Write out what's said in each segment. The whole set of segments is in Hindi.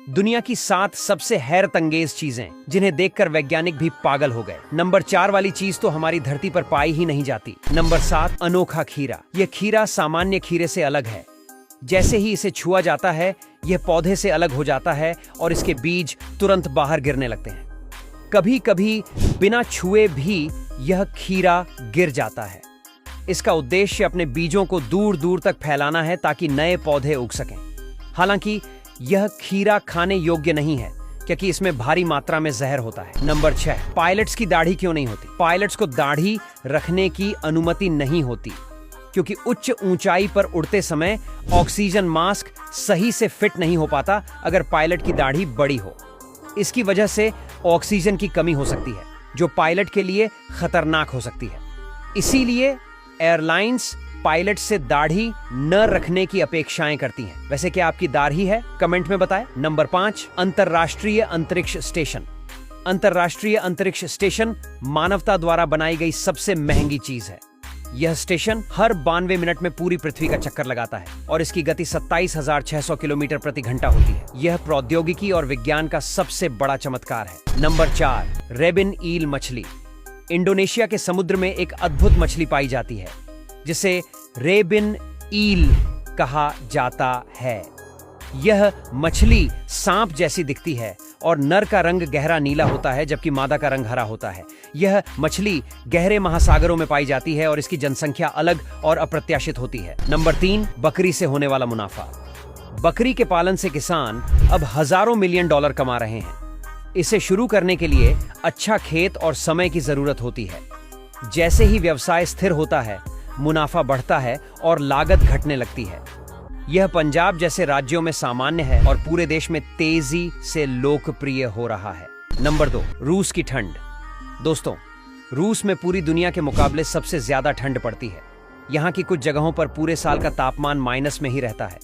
दुनिया की 7 सबसे हैरतअंगेज चीजें जिन्हें देखकर वैज्ञानिक भी पागल हो गए। नंबर 4 वाली चीज तो हमारी धरती पर पाई ही नहीं जाती। नंबर 7, अनोखा खीरा। यह खीरा सामान्य खीरे से अलग है। जैसे ही इसे छुआ जाता है यह पौधे से अलग हो जाता है और इसके बीज तुरंत बाहर गिरने लगते हैं। कभी कभी बिना छुए भी यह खीरा गिर जाता है। इसका उद्देश्य अपने बीजों को दूर दूर तक फैलाना है ताकि नए पौधे उग सकें। हालांकि यह खीरा खाने योग्य नहीं है क्योंकि इसमें भारी मात्रा में जहर होता है। नंबर 6, पायलट्स की दाढ़ी क्यों नहीं होती? पायलट्स को दाढ़ी रखने की अनुमति नहीं होती क्योंकि उच्च ऊंचाई पर उड़ते समय ऑक्सीजन मास्क सही से फिट नहीं हो पाता अगर पायलट की दाढ़ी बड़ी हो। इसकी वजह से ऑक्सीजन की कमी हो सकती है जो पायलट के लिए खतरनाक हो सकती है। इसीलिए एयरलाइंस पायलट से दाढ़ी न रखने की अपेक्षाएं करती हैं। वैसे क्या आपकी दाढ़ी है? कमेंट में बताएं। नंबर 5, अंतरराष्ट्रीय अंतरिक्ष स्टेशन। अंतरराष्ट्रीय अंतरिक्ष स्टेशन मानवता द्वारा बनाई गई सबसे महंगी चीज है। यह स्टेशन हर 92 मिनट में पूरी पृथ्वी का चक्कर लगाता है और इसकी गति 27,600 किलोमीटर प्रति घंटा होती है। यह प्रौद्योगिकी और विज्ञान का सबसे बड़ा चमत्कार है। नंबर 4, रेबिन ईल मछली। इंडोनेशिया के समुद्र में एक अद्भुत मछली पाई जाती है जिसे रेबिन ईल कहा जाता है। यह मछली सांप जैसी दिखती है और नर का रंग गहरा नीला होता है जबकि मादा का रंग हरा होता है। यह मछली गहरे महासागरों में पाई जाती है और इसकी जनसंख्या अलग और अप्रत्याशित होती है। नंबर 3, बकरी से होने वाला मुनाफा। बकरी के पालन से किसान अब हजारों मिलियन डॉलर कमा रहे हैं। इसे शुरू करने के लिए अच्छा खेत और समय की जरूरत होती है। जैसे ही व्यवसाय स्थिर होता है मुनाफा बढ़ता है और लागत घटने लगती है। यह पंजाब जैसे राज्यों में सामान्य है और पूरे देश में तेजी से लोकप्रिय हो रहा है। नंबर 2, रूस की ठंड। दोस्तों, रूस में पूरी दुनिया के मुकाबले सबसे ज्यादा ठंड पड़ती है। यहाँ की कुछ जगहों पर पूरे साल का तापमान माइनस में ही रहता है।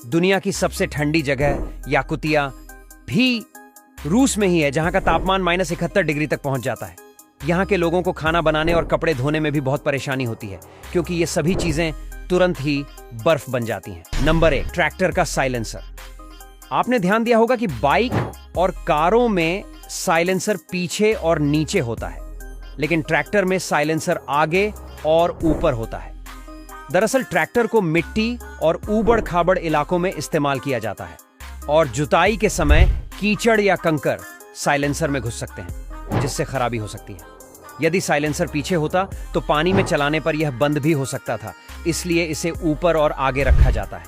दुनिया की सबसे ठंडी जगह याकुतिया भी रूस में ही है जहाँ का तापमान -71 डिग्री तक पहुंच जाता है। यहाँ के लोगों को खाना बनाने और कपड़े धोने में भी बहुत परेशानी होती है क्योंकि ये सभी चीजें तुरंत ही बर्फ बन जाती हैं। नंबर 1, ट्रैक्टर का साइलेंसर। आपने ध्यान दिया होगा कि बाइक और कारों में साइलेंसर पीछे और नीचे होता है, लेकिन ट्रैक्टर में साइलेंसर आगे और ऊपर होता है। दरअसल ट्रैक्टर को मिट्टी और ऊबड़ खाबड़ इलाकों में इस्तेमाल किया जाता है और जुताई के समय कीचड़ या कंकर साइलेंसर में घुस सकते हैं जिससे खराबी हो सकती है। यदि साइलेंसर पीछे होता तो पानी में चलाने पर यह बंद भी हो सकता था, इसलिए इसे ऊपर और आगे रखा जाता है।